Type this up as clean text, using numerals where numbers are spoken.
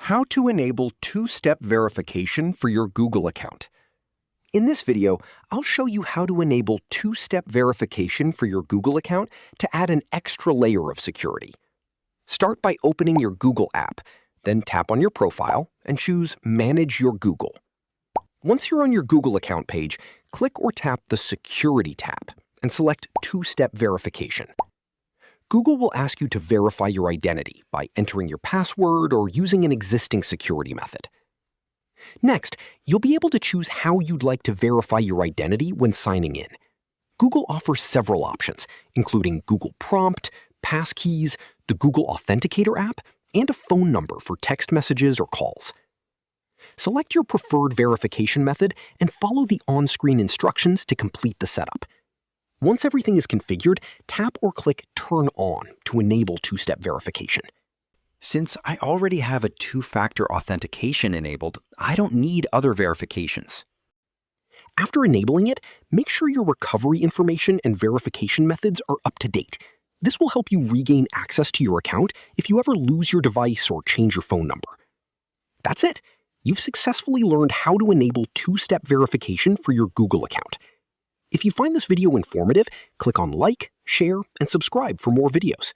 How to enable two-step verification for your Google account. In this video, I'll show you how to enable two-step verification for your Google account to add an extra layer of security. Start by opening your Google app, then tap on your profile and choose Manage Your Google. Once you're on your Google account page, click or tap the Security tab and select Two-Step Verification. Google will ask you to verify your identity by entering your password or using an existing security method. Next, you'll be able to choose how you'd like to verify your identity when signing in. Google offers several options, including Google Prompt, passkeys, the Google Authenticator app, and a phone number for text messages or calls. Select your preferred verification method and follow the on-screen instructions to complete the setup. Once everything is configured, tap or click Turn On to enable two-step verification. Since I already have a two-factor authentication enabled, I don't need other verifications. After enabling it, make sure your recovery information and verification methods are up to date. This will help you regain access to your account if you ever lose your device or change your phone number. That's it. You've successfully learned how to enable two-step verification for your Google account. If you find this video informative, click on like, share, and subscribe for more videos.